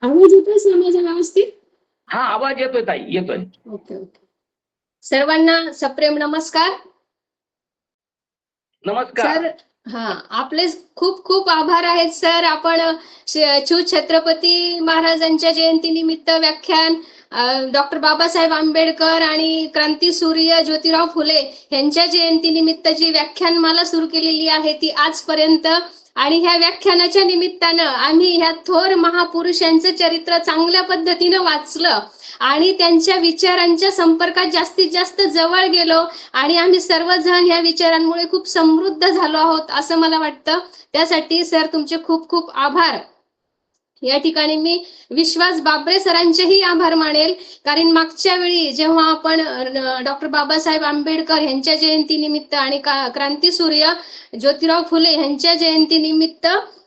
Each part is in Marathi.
आवाज येतोय सर माझा व्यवस्थित? हा आवाज येतोय ताई, येतोय. Okay okay. सर्वांना सप्रेम नमस्कार. नमस्कार. सर आपले खूप खूप आभार आहेत सर. आपण छत्रपती महाराजांच्या जयंती निमित्त व्याख्यान डॉक्टर बाबासाहेब आंबेडकर आणि क्रांतीसूर्य ज्योतिराव फुले यांच्या जयंती निमित्त जी व्याख्यानमाला सुरू केलेली आहे ती आजपर्यंत, आणि ह्या व्याख्यानाच्या निमित्तानं आम्ही ह्या थोर महापुरुषांचं चरित्र चांगल्या पद्धतीनं वाचलं आणि त्यांच्या विचारांच्या संपर्कात जास्तीत जास्त जवळ गेलो आणि आम्ही सर्वजण ह्या विचारांमुळे खूप समृद्ध झालो आहोत असं मला वाटतं. त्यासाठी सर तुमचे खूप खूप आभार. या ठिकाणी मी विश्वास बाबरे सरांचेही आभार मानेल, कारण मागच्या वेळी जेव्हा आपण डॉक्टर बाबासाहेब आंबेडकर यांच्या जयंती निमित्त आणि क्रांतीसूर्य ज्योतिराव फुले यांच्या जयंती निमित्त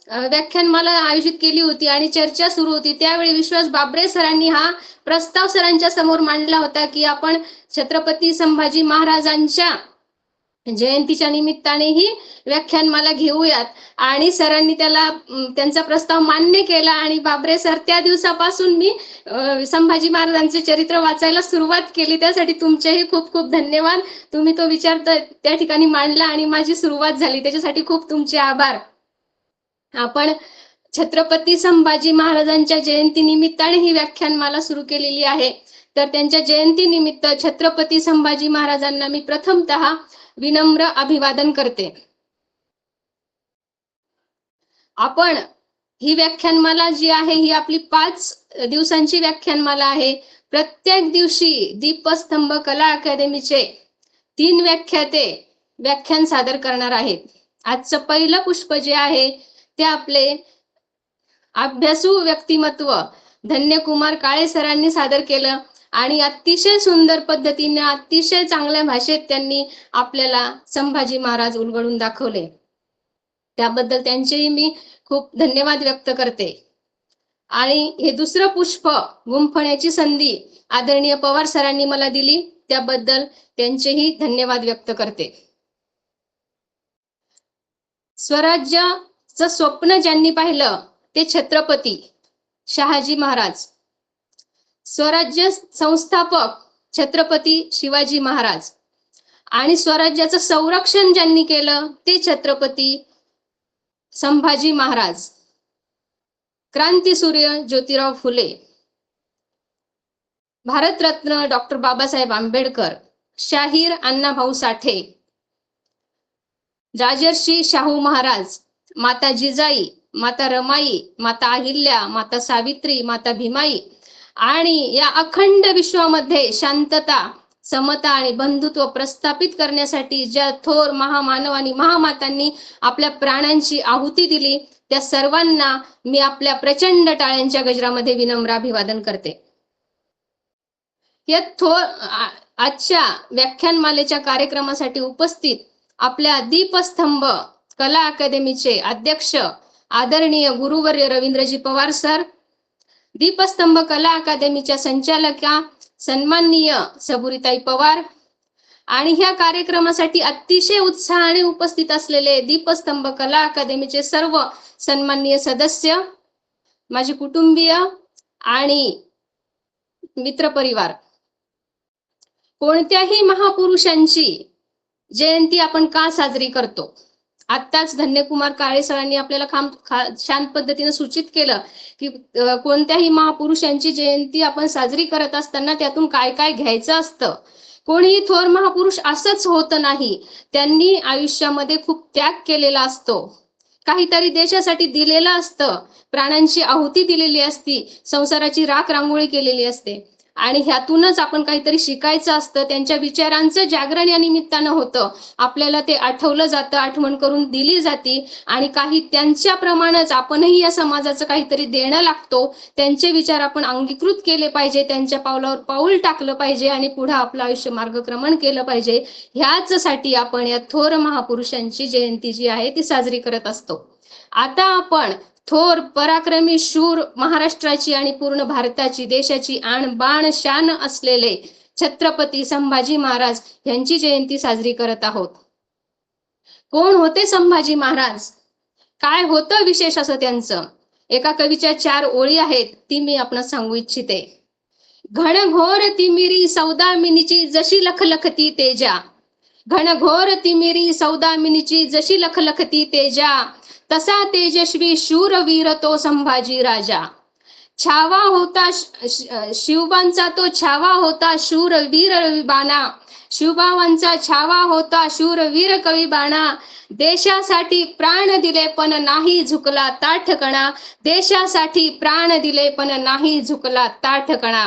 व्याख्यानमाला आयोजित केली होती आणि चर्चा सुरू होती, त्यावेळी विश्वास बाबरे सरांनी हा प्रस्ताव सरांच्या समोर मांडला होता की आपण छत्रपती संभाजी महाराजांच्या जयंतीच्या निमित्तानेही व्याख्यानमाला घेऊयात, आणि सरांनी त्यांचा प्रस्ताव मान्य केला आणि बाबरे सर त्या दिवसापासून मी संभाजी महाराजांचे चरित्र वाचायला सुरुवात केली. त्यासाठी तुमचेही खूप खूप धन्यवाद. तुम्ही तो विचार त्या ठिकाणी मांडला आणि माझी सुरुवात झाली, त्याच्यासाठी खूप तुमचे आभार. आपण छत्रपती संभाजी महाराजांच्या जयंती निमित्ताने ही व्याख्यानमाला सुरू केलेली आहे. तर त्यांच्या जयंती निमित्त छत्रपती संभाजी महाराजांना मी प्रथमतः विनम्र अभिवादन करते. आपण ही व्याख्यानमाला जी आहे ही आपली 5 दिवसांची व्याख्यानमाला आहे. प्रत्येक दिवशी दीपस्तंभ कला अकादमीचे 3 व्याख्याते व्याख्यान सादर करणार आहेत. आजचं पहिलं पुष्प जे आहे ते आपले अभ्यासू व्यक्तिमत्व धन्यकुमार काळे सरांनी सादर केलं आणि अतिशय सुंदर पद्धतीने अतिशय चांगल्या भाषेत त्यांनी आपल्याला संभाजी महाराज उलगडून दाखवले. त्याबद्दल त्यांचेही मी खूप धन्यवाद व्यक्त करते. आणि हे दुसरं पुष्प गुंफण्याची संधी आदरणीय पवार सरांनी मला दिली, त्याबद्दल त्यांचेही धन्यवाद व्यक्त करते. स्वराज्याचं स्वप्न ज्यांनी पाहिलं ते छत्रपती शहाजी महाराज, स्वराज्य संस्थापक छत्रपती शिवाजी महाराज, आणि स्वराज्याचं संरक्षण ज्यांनी केलं ते छत्रपती संभाजी महाराज, क्रांतीसूर्य ज्योतिराव फुले, भारतरत्न डॉक्टर बाबासाहेब आंबेडकर, शाहीर अण्णाभाऊ साठे, राजर्षी शाहू महाराज, माता जिजाई, माता रमाई, माता अहिल्या, माता सावित्री, माता भीमाई, आणि या अखंड विश्वामध्ये शांतता, समता आणि बंधुत्व प्रस्थापित करण्यासाठी ज्या थोर महामानव आणि महामातांनी आपल्या प्राणांची आहुती दिली त्या सर्वांना मी आपल्या प्रचंड टाळ्यांच्या गजरामध्ये विनम्र अभिवादन करते. या थोर आजच्या व्याख्यानमालेच्या कार्यक्रमासाठी उपस्थित आपल्या दीपस्तंभ कला अकादमीचे अध्यक्ष आदरणीय गुरुवर्य रवींद्रजी पवार सर, दीपस्तंभ कला अकादमीच्या संचालका सन्माननीय सबुरीताई पवार, आणि ह्या कार्यक्रमासाठी अतिशय उत्साहाने उपस्थित असलेले दीपस्तंभ कला अकादमीचे सर्व सन्माननीय सदस्य, माझे कुटुंबीय आणि मित्रपरिवार. कोणत्याही महापुरुषांची जयंती आपण का साजरी करतो? आत्ताच धन्यकुमार काळे सरांनी आपल्याला छान पद्धतीने सूचित केलं की कोणत्याही महापुरुषांची जयंती आपण साजरी करत असताना त्यातून काय काय घ्यायचं असतं. कोणीही थोर महापुरुष असंच होत नाही, त्यांनी आयुष्यामध्ये खूप त्याग केलेला असतो, काहीतरी देशासाठी दिलेलं असतं, प्राणांची आहुती दिलेली असती, संसाराची राख रांगोळी केलेली असते, आणि ह्यातूनच आपण काहीतरी शिकायचं असतं. त्यांच्या विचारांचं जागरण या निमित्तानं होतं, आपल्याला ते आठवलं जातं, आठवण करून दिली जाते, आणि काही त्यांच्याप्रमाणेच आपणही या समाजाचं काहीतरी देणं लागतो. त्यांचे विचार आपण अंगीकृत केले पाहिजे, त्यांच्या पावलावर पाऊल टाकलं पाहिजे आणि पुढे आपलं आयुष्य मार्गक्रमण केलं पाहिजे. ह्याचसाठी आपण या थोर महापुरुषांची जयंती जी आहे ती साजरी करत असतो. आता आपण थोर पराक्रमी शूर महाराष्ट्राची आणि पूर्ण भारताची देशाची आणबाण शान असलेले छत्रपती संभाजी महाराज यांची जयंती साजरी करत आहोत. कोण होते संभाजी महाराज? काय होतं विशेष असं त्यांचं? एका कवीच्या 4 ओळी आहेत, ती मी आपणास सांगू इच्छिते. घनघोर तिमिरी सौदामिनीची जशी लखलखती तेजा, घनघोर तिमिरी सौदामिनीची जशी लखलखती तेजा, तसा तेजस्वी शूरवीर तो संभाजी राजा. छावा होता शिवबांचा तो छावा होता शूरवीर विबाणा, शिवबावांचा छावा होता शूरवीर कविबाणा. देशासाठी प्राण दिले पण नाही झुकला ताठकणा, देशासाठी प्राण दिले पण नाही झुकला ताठकणा.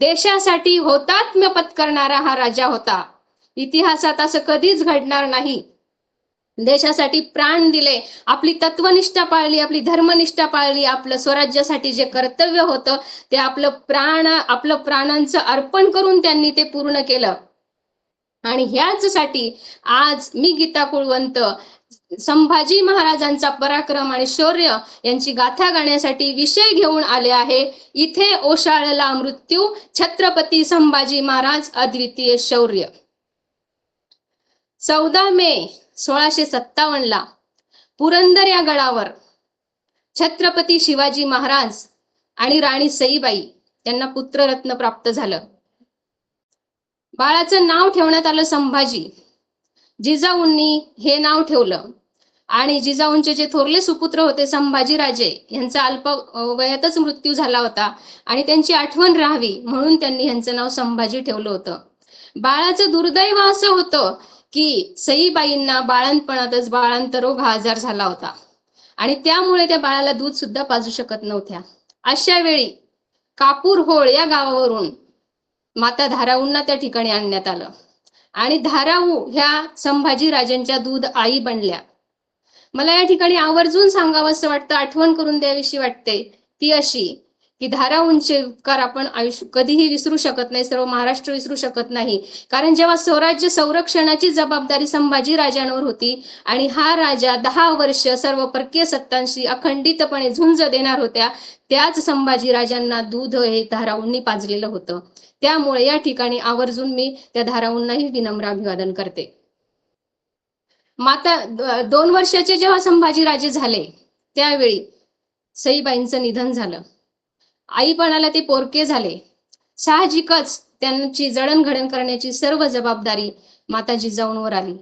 देशासाठी होतात्म्य पत्करणारा हा राजा होता. इतिहासात असं कधीच घडणार नाही. देशासाठी प्राण दिले, आपली तत्वनिष्ठा पाळली, आपली धर्मनिष्ठा पाळली, आपलं स्वराज्यासाठी जे कर्तव्य होतं ते आपलं प्राणांचं अर्पण करून त्यांनी ते पूर्ण केलं. आणि ह्याचसाठी आज मी गीता कुळवंत संभाजी महाराजांचा पराक्रम आणि शौर्य यांची गाथा गाण्यासाठी विषय घेऊन आले आहे. इथे ओशाळला मृत्यू, छत्रपती संभाजी महाराज अद्वितीय शौर्य. 14 मे 1657 पुरंदर या गडावर छत्रपती शिवाजी महाराज आणि राणी सईबाई यांना पुत्ररत्न प्राप्त झालं. बाळाचं नाव ठेवण्यात आलं संभाजी. जिजाऊंनी हे नाव ठेवलं आणि जिजाऊंचे जे थोरले सुपुत्र होते संभाजीराजे यांचा अल्प वयातच मृत्यू झाला होता आणि त्यांची आठवण राहावी म्हणून त्यांनी यांचं नाव संभाजी ठेवलं होतं. बाळाचं दुर्दैव असं होतं की सईबाईंना बाळंतपणातच बाळांतरोग हा आजार झाला होता आणि त्यामुळे त्या बाळाला दूध सुद्धा पाजू शकत नव्हत्या. अशा वेळी कापूरहोळ या गावावरून माता धाराऊंना त्या ठिकाणी आणण्यात आलं आणि धाराऊ ह्या संभाजी राजांच्या दूध आई बनल्या. मला या ठिकाणी आवर्जून सांगावं असं वाटतं, आठवण करून द्यावीशी वाटते ती अशी की धाराऊंचे उपकार आपण कधीही विसरू शकत नाही, सर्व महाराष्ट्र विसरू शकत नाही. कारण जेव्हा स्वराज्य संरक्षणाची जबाबदारी संभाजी राजांवर होती आणि हा राजा 10 वर्ष सर्व परकीय सत्तांशी अखंडितपणे झुंज देणार होत्या, त्याच संभाजी राजांना दूध हे धाराऊंनी पाजलेलं होतं. त्यामुळे या ठिकाणी आवर्जून मी त्या धाराऊंनाही विनम्र अभिवादन करते. माता 2 वर्षाचे जेव्हा संभाजी राजे झाले त्यावेळी सईबाईंचं निधन झालं. आईपणाला ते पोरके झाले. साहजिकच त्यांची जडणघडण करण्याची सर्व जबाबदारी माता जिजाऊंवर आली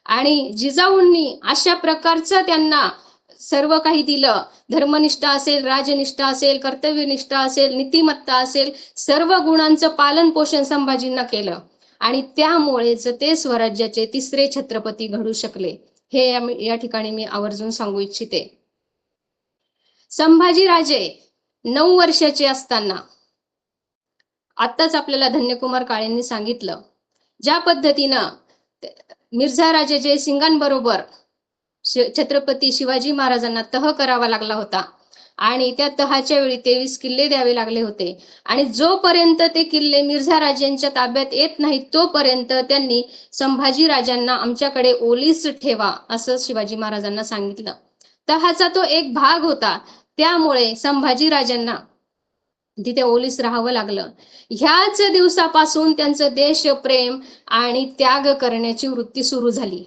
आणि जिजाऊंनी अशा प्रकारचं त्यांना सर्व काही दिलं. धर्मनिष्ठा असेल, राजनिष्ठा असेल, कर्तव्यनिष्ठा असेल, नीतिमत्ता असेल, सर्व गुणांचं पालन पोषण संभाजींना केलं आणि त्यामुळेच ते स्वराज्याचे 3रे छत्रपती घडू शकले. हे या ठिकाणी मी आवर्जून सांगू इच्छिते. संभाजी राजे 9 वर्षाचे असताना, आताच आपल्याला धन्यकुमार काळेंनी सांगितलं ज्या पद्धतीनं मिर्झा राजे जयसिंगांबरोबर छत्रपती शिवाजी महाराजांना तह करावा लागला होता आणि त्या तहाच्या वेळी 23 किल्ले द्यावे लागले होते आणि जोपर्यंत ते किल्ले मिर्झा राजेंच्या ताब्यात येत नाहीत तोपर्यंत त्यांनी संभाजी राजांना आमच्याकडे ओलीस ठेवा असं शिवाजी महाराजांना सांगितलं. तहाचा तो एक भाग होता, त्यामुळे संभाजी राजांना तिथे ओलीस राहावं लागलं. ह्याच दिवसापासून त्यांचं देशप्रेम आणि त्याग करण्याची वृत्ती सुरू झाली.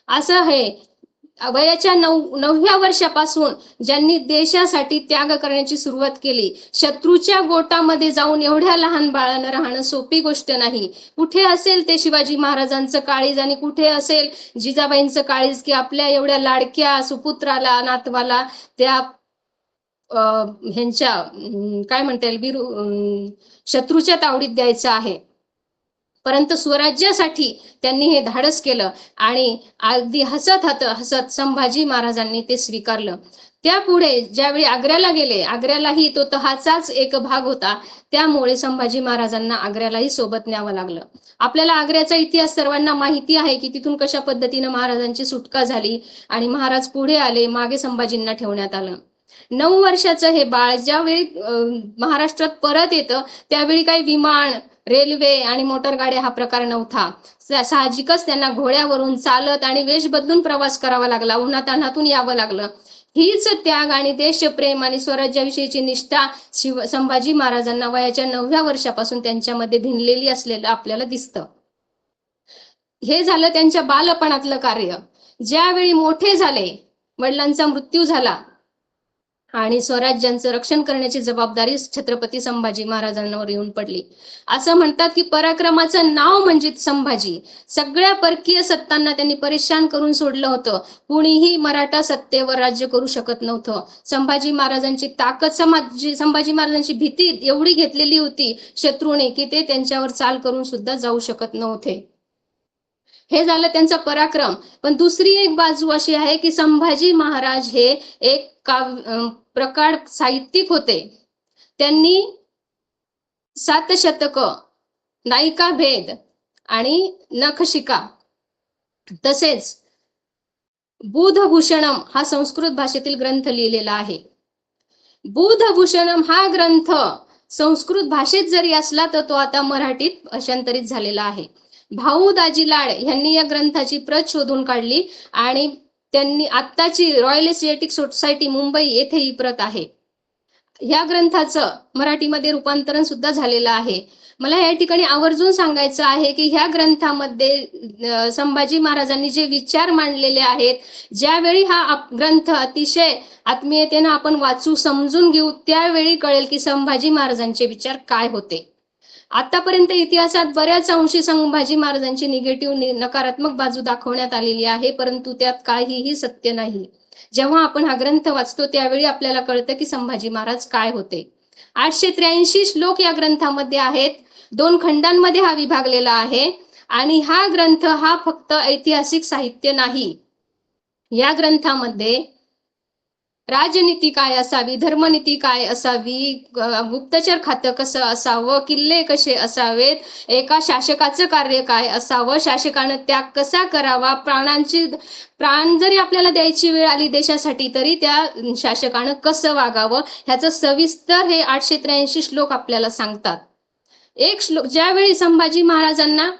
असं हे वयाच्या 9व्या वर्षापासून ज्यांनी देशासाठी त्याग करण्याची सुरुवात केली. शत्रूच्या गोटामध्ये जाऊन एवढ्या लहान बाळानं राहणं सोपी गोष्ट नाही. कुठे असेल ते शिवाजी महाराजांचं काळीज आणि कुठे असेल जिजाबाईंचं काळीज की आपल्या एवढ्या लाडक्या सुपुत्राला, नातवाला त्या ह्यांच्या काय म्हणता येईल शत्रूच्या तावडीत द्यायचं आहे. परंतु स्वराज्यासाठी त्यांनी हे धाडस केलं आणि अगदी हसत संभाजी महाराजांनी ते स्वीकारलं. त्यापुढे ज्यावेळी आग्र्याला गेले, आग्र्यालाही तो तहाचाच एक भाग होता, त्यामुळे संभाजी महाराजांना आग्र्यालाही सोबत न्यावं लागलं. आपल्याला आग्र्याचा इतिहास सर्वांना माहिती आहे की तिथून कशा पद्धतीनं महाराजांची सुटका झाली आणि महाराज पुढे आले, मागे संभाजींना ठेवण्यात आलं. 9 वर्षाचं हे बाळ ज्यावेळी महाराष्ट्रात परत येतं त्यावेळी काही विमान, रेल्वे आणि मोटरगाड्या हा प्रकार नव्हता. साहजिकच त्यांना घोड्यावरून चालत आणि वेश बदलून प्रवास करावा लागला, उन्हातान्हातून यावं लागलं. हीच त्याग आणि देशप्रेम आणि स्वराज्याविषयीची निष्ठा संभाजी महाराजांना वयाच्या 9व्या वर्षापासून त्यांच्यामध्ये भिनलेली असलेलं आपल्याला दिसतं. हे झालं त्यांच्या बालपणातलं कार्य. ज्यावेळी मोठे झाले, वडिलांचा मृत्यू झाला, आणि स्वराज्यांचं रक्षण करण्याची जबाबदारी छत्रपती संभाजी महाराजांवर येऊन पडली. असं म्हणतात की पराक्रमाचं नाव म्हणजे संभाजी. सगळ्या परकीय सत्तांना त्यांनी परेशान करून सोडलं होतं. कुणीही मराठा सत्तेवर राज्य करू शकत नव्हतं. संभाजी महाराजांची ताकद, संभाजी महाराजांची भीती एवढी घेतलेली होती शत्रूने की ते त्यांच्यावर चाल करून सुद्धा जाऊ शकत नव्हते. हे झालं त्यांचा पराक्रम. पण दुसरी एक बाजू अशी आहे की संभाजी महाराज हे एक प्रकार साहित्यिक होते. त्यांनी 7 शतक, नायिका भेद आणि नखशिका तसेच बुधभूषणम हा संस्कृत भाषेतील ग्रंथ लिहिलेला आहे. बुधभूषणम हा ग्रंथ संस्कृत भाषेत जरी असला तर तो आता मराठीत भाषांतरित झालेला आहे. भाऊ दाजी लाड यांनी या ग्रंथाची प्रत शोधून काढली आणि त्यांनी आत्ताची रॉयल एशियाटिक सोसायटी मुंबई येथे ही प्रत आहे. या ग्रंथाचं मराठीमध्ये रूपांतरण सुद्धा झालेलं आहे. मला या ठिकाणी आवर्जून सांगायचं आहे की ह्या ग्रंथामध्ये संभाजी महाराजांनी जे विचार मांडलेले आहेत, ज्यावेळी हा ग्रंथ अतिशय आत्मीयतेनं आपण वाचू समजून घेऊ त्यावेळी कळेल की संभाजी महाराजांचे विचार काय होते. आतापर्यंत इतिहासात बऱ्याच अंशी संभाजी महाराजांची निगेटिव्ह नकारात्मक बाजू दाखवण्यात आलेली आहे, परंतु त्यात काहीही सत्य नाही. जेव्हा आपण हा ग्रंथ वाचतो त्यावेळी आपल्याला कळतं की संभाजी महाराज काय होते. 883 श्लोक या ग्रंथामध्ये आहेत. 2 खंडांमध्ये हा विभागलेला आहे आणि हा ग्रंथ हा फक्त ऐतिहासिक साहित्य नाही. या ग्रंथामध्ये राजनीती काय असावी, धर्मनीती काय असावी, गुप्तचर खातं कसं असावं, किल्ले कसे असावेत, एका शासकाचं कार्य काय असावं, शासकानं त्याग कसा करावा, प्राण जरी आपल्याला द्यायची वेळ आली देशासाठी तरी त्या शासकानं कसं वागावं, ह्याचं सविस्तर हे 883 श्लोक आपल्याला सांगतात. एक श्लोक, ज्यावेळी संभाजी महाराजांना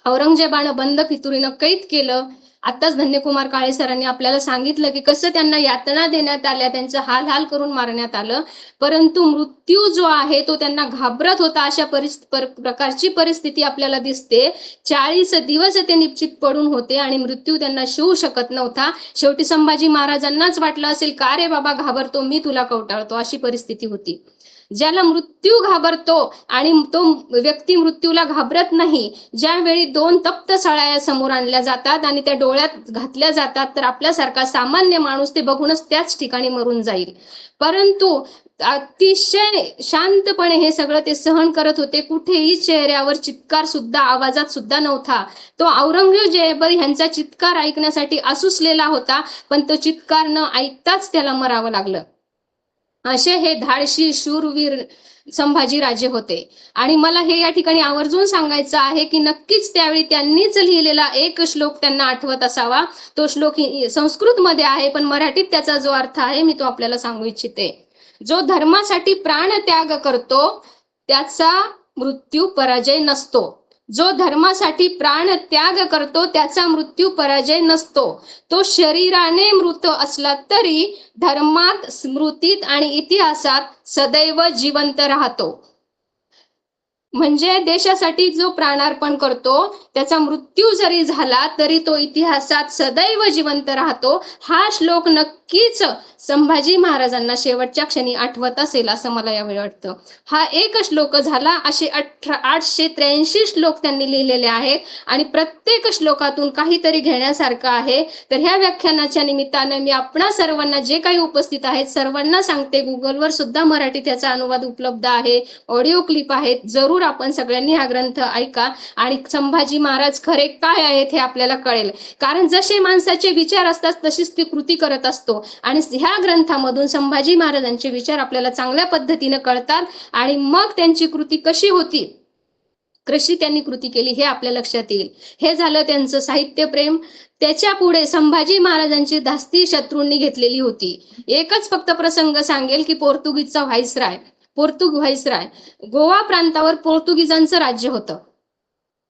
औरंगजेबानं बंद फितुरीनं कैद केलं, आताच धन्यकुमार काळे सरांनी आपल्याला सांगितलं की कसं त्यांना यातना देण्यात आल्या, त्यांचं हाल करून मारण्यात आलं, परंतु मृत्यू जो आहे तो त्यांना घाबरत होता. अशा प्रकारची परिस्थिती आपल्याला दिसते. 40 दिवस ते निश्चित पडून होते आणि मृत्यू त्यांना शिवू शकत नव्हता. शेवटी संभाजी महाराजांनाच वाटलं असेल का रे बाबा घाबरतो, मी तुला कवटाळतो, अशी परिस्थिती होती. ज्याला मृत्यू घाबरतो आणि तो व्यक्ती मृत्यूला घाबरत नाही, ज्यावेळी 2 तप्त सळाया समोर आणल्या जातात आणि त्या डोळ्यात घातल्या जातात तर आपल्यासारखा सामान्य माणूस ते बघूनच त्याच ठिकाणी मरून जाईल. परंतु अतिशय शांतपणे हे सगळं ते सहन करत होते. कुठेही चेहऱ्यावर चित्कार सुद्धा, आवाजात सुद्धा नव्हता. तो औरंगजेब यांचा चित्कार ऐकण्यासाठी आसुसलेला होता, पण तो चित्कार न ऐकताच त्याला मरावं लागलं. असे हे धाडशी शूरवीर संभाजी राजे होते. आणि मला हे या ठिकाणी आवर्जून सांगायचं आहे की नक्कीच त्यावेळी त्यांनीच लिहिलेला एक श्लोक त्यांना आठवत असावा. तो श्लोक संस्कृत मध्ये आहे, पण मराठीत त्याचा जो अर्थ आहे मी तो आपल्याला सांगू इच्छिते. जो धर्मासाठी प्राण त्याग करतो त्याचा मृत्यू पराजय नसतो. जो धर्मासाठी प्राण त्याग करतो त्याचा मृत्यू पराजय नसतो. तो शरीराने मृत असला तरी धर्मात, स्मृतीत आणि इतिहासात सदैव जिवंत राहतो. म्हणजे देशासाठी जो प्राणार्पण करतो त्याचा मृत्यू जरी झाला तरी तो इतिहासात सदैव जिवंत राहतो. हा श्लोक नक्कीच संभाजी महाराजांना शेवटच्या क्षणी आठवत असेल असं मला यावेळी वाटतं. हा एक श्लोक झाला. असे 883 श्लोक त्यांनी लिहिलेले आहेत आणि प्रत्येक श्लोकातून काहीतरी घेण्यासारखं आहे. तर ह्या व्याख्यानाच्या निमित्तानं मी आपणा सर्वांना, जे काही उपस्थित आहेत सर्वांना सांगते, गुगलवर सुद्धा मराठीत याचा अनुवाद उपलब्ध आहे, ऑडिओ क्लिप आहेत. जरूर आपण सगळ्यांनी हा ग्रंथ ऐका आणि संभाजी महाराज खरे काय आहेत हे आपल्याला कळेल. कारण जसे माणसाचे विचार असतात तशीच ती कृती करत असतो आणि ह्या ग्रंथामधून संभाजी महाराजांचे विचार आपल्याला चांगल्या पद्धतीने कळतात आणि मग त्यांची कृती कशी होती, कशी त्यांनी कृती केली हे आपल्या लक्षात येईल. हे झालं त्यांचं साहित्य प्रेम. त्याच्या पुढे संभाजी महाराजांची धास्ती शत्रूंनी घेतलेली होती. एकच फक्त प्रसंग सांगेल की पोर्तुगीजचा व्हाईसराय गोवा प्रांतावर पोर्तुगीजांचं राज्य होतं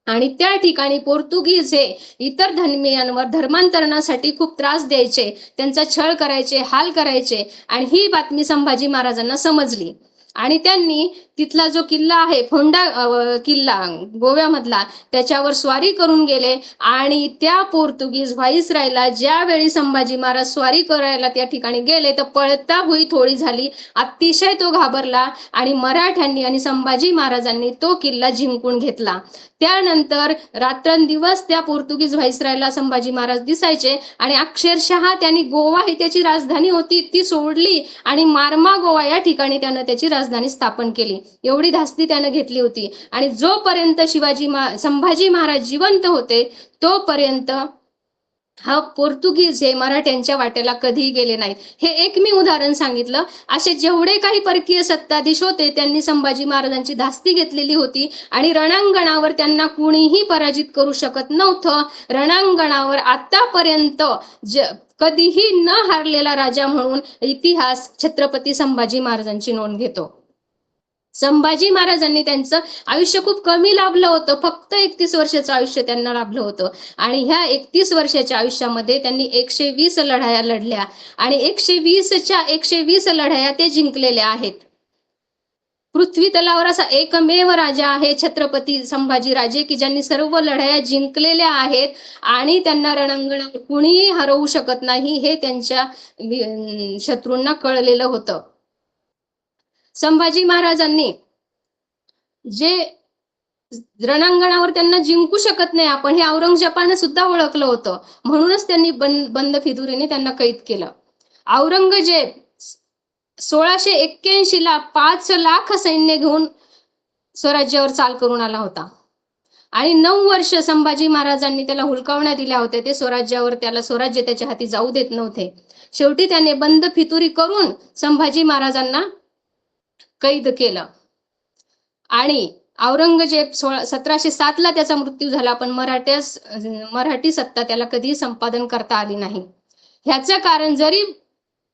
आणि त्या ठिकाणी पोर्तुगीज हे इतर धर्मीयांवर धर्मांतरणासाठी खूप त्रास द्यायचे, त्यांचा छळ करायचे, हाल करायचे आणि ही बातमी संभाजी महाराजांना समजली आणि त्यांनी तिथला जो किल्ला आहे फोंडा किल्ला गोव्यामधला त्याच्यावर स्वारी करून गेले आणि त्या पोर्तुगीज व्हाईसरायला ज्यावेळी संभाजी महाराज स्वारी करायला त्या ठिकाणी गेले तर पळता हुई थोडी झाली, अतिशय तो घाबरला आणि मराठ्यांनी आणि संभाजी महाराजांनी तो किल्ला जिंकून घेतला. त्यानंतर रात्रंदिवस त्या पोर्तुगीज व्हाईसरायला संभाजी महाराज दिसायचे आणि अक्षरशः त्यांनी गोवा ही त्याची राजधानी होती ती सोडली आणि मार्मा गोवा या ठिकाणी त्यानं त्याची राजधानी स्थापन केली. एवढी धास्ती त्यानं घेतली होती आणि जोपर्यंत संभाजी महाराज जिवंत होते तोपर्यंत हा पोर्तुगीज हे मराठ्यांच्या वाट्याला कधीही गेले नाहीत. हे एक मी उदाहरण सांगितलं. असे जेवढे काही परकीय सत्ताधीश होते त्यांनी संभाजी महाराजांची धास्ती घेतलेली होती आणि रणांगणावर त्यांना कुणीही पराजित करू शकत नव्हतं. रणांगणावर आतापर्यंत कधीही न हारलेला राजा म्हणून इतिहास छत्रपती संभाजी महाराजांची नोंद घेतो. संभाजी महाराजांनी त्यांचं आयुष्य खूप कमी लाभलं होतं, फक्त 31 वर्षाचं आयुष्य त्यांना लाभलं होतं आणि ह्या 31 वर्षाच्या आयुष्यामध्ये त्यांनी 120 लढाया लढल्या आणि 120च्या 120 लढाया ते जिंकलेल्या आहेत. पृथ्वी तलावर असा एकमेव राजा आहे छत्रपती संभाजी राजे की ज्यांनी सर्व लढाया जिंकलेल्या आहेत आणि त्यांना रणांगणावर कुणीही हरवू शकत नाही हे त्यांच्या शत्रूंना कळलेलं होतं. संभाजी महाराजांनी जे रणांगणावर त्यांना जिंकू शकत नाही आपण हे औरंगजेबाने सुद्धा ओळखलं होतं, म्हणूनच त्यांनी बंद फितुरीने त्यांना कैद केलं. औरंगजेब 1681 ला 5 लाख सैन्य घेऊन स्वराज्यावर चाल करून आला होता आणि 9 वर्ष संभाजी महाराजांनी त्याला हुलकावण्या दिल्या होत्या. ते स्वराज्यावर त्याला स्वराज्य त्याच्या हाती जाऊ देत नव्हते. शेवटी त्याने बंद फितुरी करून संभाजी महाराजांना कैद केलं आणि औरंगजेब 1707 ला त्याचा मृत्यू झाला, पण मराठी सत्ता त्याला कधी संपादन करता आली नाही. ह्याचं कारण जरी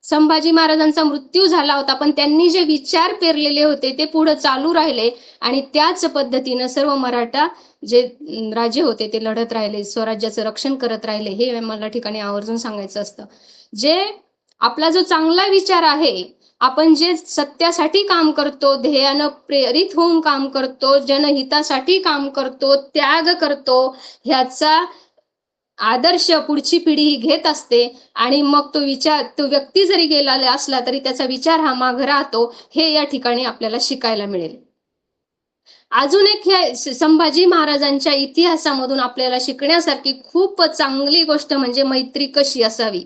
संभाजी महाराजांचा मृत्यू झाला होता पण त्यांनी जे विचार पेरलेले होते ते पुढे चालू राहिले आणि त्याच पद्धतीनं सर्व मराठा जे राजे होते ते लढत राहिले, स्वराज्याचं रक्षण करत राहिले. हे मला ठिकाणी आवर्जून सांगायचं असतं. जे आपला जो चांगला विचार आहे, आपण जे सत्यासाठी काम करतो, ध्येयानं प्रेरित होऊन काम करतो, जनहितासाठी काम करतो, त्याग करतो, ह्याचा आदर्श पुढची पिढी ही घेत असते आणि मग तो व्यक्ती जरी गेलेला असला तरी त्याचा विचार हा मागे राहतो. हे या ठिकाणी आपल्याला शिकायला मिळेल. अजून एक ह्या संभाजी महाराजांच्या इतिहासामधून आपल्याला शिकण्यासारखी खूप चांगली गोष्ट म्हणजे मैत्री कशी असावी.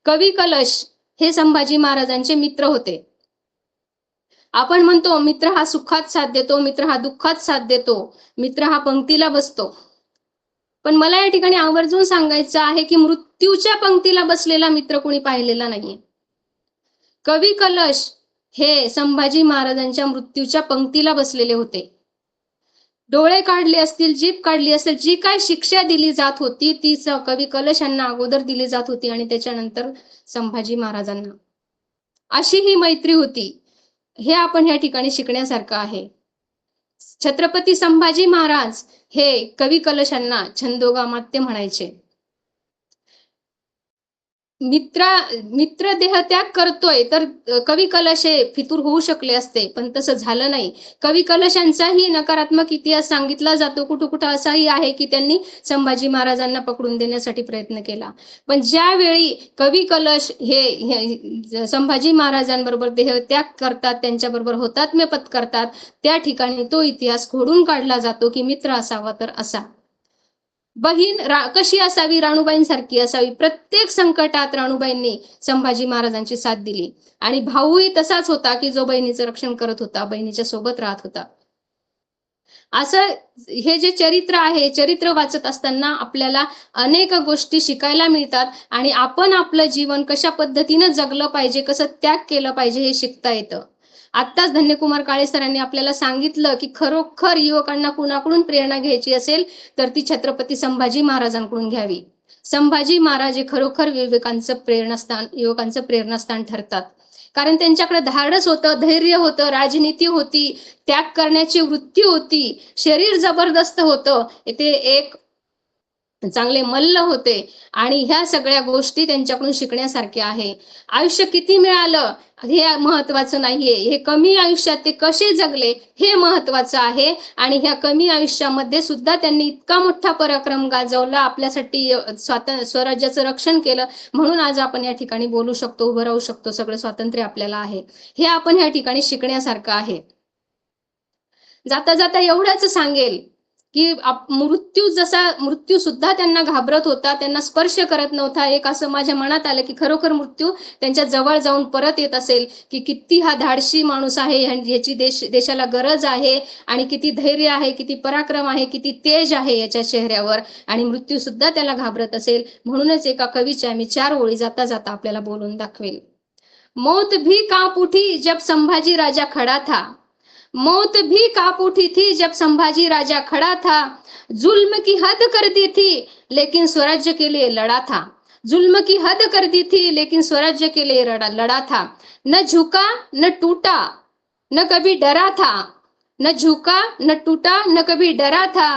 कवी कलश हे संभाजी महाराजांचे मित्र होते. आपण म्हणतो मित्र हा सुखात साथ देतो, मित्र हा दुःखात साथ देतो, मित्र हा पंक्तीला बसतो. पण मला या ठिकाणी आवर्जून सांगायचं आहे की मृत्यूच्या पंक्तीला बसलेला मित्र कोणी पाहिलेला नाहीये. कवी कलश हे संभाजी महाराजांच्या मृत्यूच्या पंक्तीला बसलेले होते. डोळे काढले असतील, जीभ काढली असेल, जी काय शिक्षा दिली जात होती ती कवी कलश यांना अगोदर दिली जात होती आणि त्याच्यानंतर संभाजी महाराजांना. अशी ही मैत्री होती. हे आपण या ठिकाणी शिकण्यासारखं आहे. छत्रपती संभाजी महाराज हे कवी कलश यांना छंदोगामात्य म्हणायचे. मित्र देहत्याग करतोय तर कवी कलश हे फितूर होऊ शकले असते, पण तसं झालं नाही. कवी कलशांचाही नकारात्मक इतिहास सांगितला जातो. कुठं असाही आहे की त्यांनी संभाजी महाराजांना पकडून देण्यासाठी प्रयत्न केला. पण ज्यावेळी कवी कलश हे संभाजी महाराजांबरोबर देहत्याग करतात, त्यांच्याबरोबर हुतात्म्य पत्करतात, त्या ठिकाणी तो इतिहास खोडून काढला जातो की मित्र असावा तर असा. बहीण कशी असावी, राणूबाईंसारखी असावी. प्रत्येक संकटात राणूबाईंनी संभाजी महाराजांची साथ दिली आणि भाऊही तसाच होता की जो बहिणीचं रक्षण करत होता, बहिणीच्या सोबत राहत होता. असं हे जे चरित्र आहे, चरित्र वाचत असताना आपल्याला अनेक गोष्टी शिकायला मिळतात आणि आपण आपलं जीवन कशा पद्धतीनं जगलं पाहिजे, कसं त्याग केलं पाहिजे हे शिकता येतं. आत्ताच धन्यकुमार काळे सरांनी आपल्याला सांगितलं की खरोखर युवकांना कुणाकडून प्रेरणा घ्यायची असेल तर ती छत्रपती संभाजी महाराजांकडून घ्यावी. संभाजी महाराज हे खरोखर युवकांचं प्रेरणास्थान ठरतात. कारण त्यांच्याकडे धाडस होतं, धैर्य होतं, राजनीती होती, त्याग करण्याची वृत्ती होती, शरीर जबरदस्त होतं. ते एक चांगले मल्ल होते आणि ह्या सगळ्या गोष्टी त्यांच्याकडून शिकण्यासारख्या आहे. आयुष्य किती मिळालं हे महत्वाचं नाहीये, हे कमी आयुष्यात ते कसे जगले हे महत्वाचं आहे. आणि ह्या कमी आयुष्यामध्ये सुद्धा त्यांनी इतका मोठा पराक्रम गाजवला, आपल्यासाठी स्वराज्याचं रक्षण केलं, म्हणून आज आपण या ठिकाणी बोलू शकतो, उभं राहू शकतो, सगळं स्वातंत्र्य आपल्याला आहे. हे आपण या ठिकाणी शिकण्यासारखं आहे. जाता जाता एवढंच सांगेल की मृत्यू सुद्धा त्यांना घाबरत होता, त्यांना स्पर्श करत नव्हता. एक असं माझ्या मनात आलं की खरोखर मृत्यू त्यांच्या जवळ जाऊन परत येत असेल की किती हा धाडशी माणूस आहे, ह्याची देशाला गरज आहे, आणि किती धैर्य आहे, किती पराक्रम आहे, किती तेज आहे याच्या चेहऱ्यावर, आणि मृत्यू सुद्धा त्याला घाबरत असेल. म्हणूनच एका कवीच्या मी 4 ओळी जाता जाता आपल्याला बोलून दाखवेल. मौत भी कांप उठी जब संभाजी राजा खड़ा था, मौत भी कांप उठी थी जब संभाजी राजा खड़ा था, जुल्म की हद कर दी थी लेकिन स्वराज्य के लिए लड़ा था, जुल्म की हद कर दी थी लेकिन स्वराज्य के लिए लड़ा था, न झुका न टूटा न कभी डरा था, न झुका न टूटा न कभी डरा था,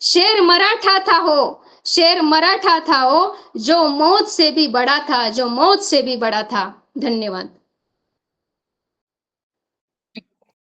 शेर मराठा था हो, शेर मराठा था हो, जो मौत से भी बड़ा था, जो मौत से भी बड़ा था. धन्यवाद.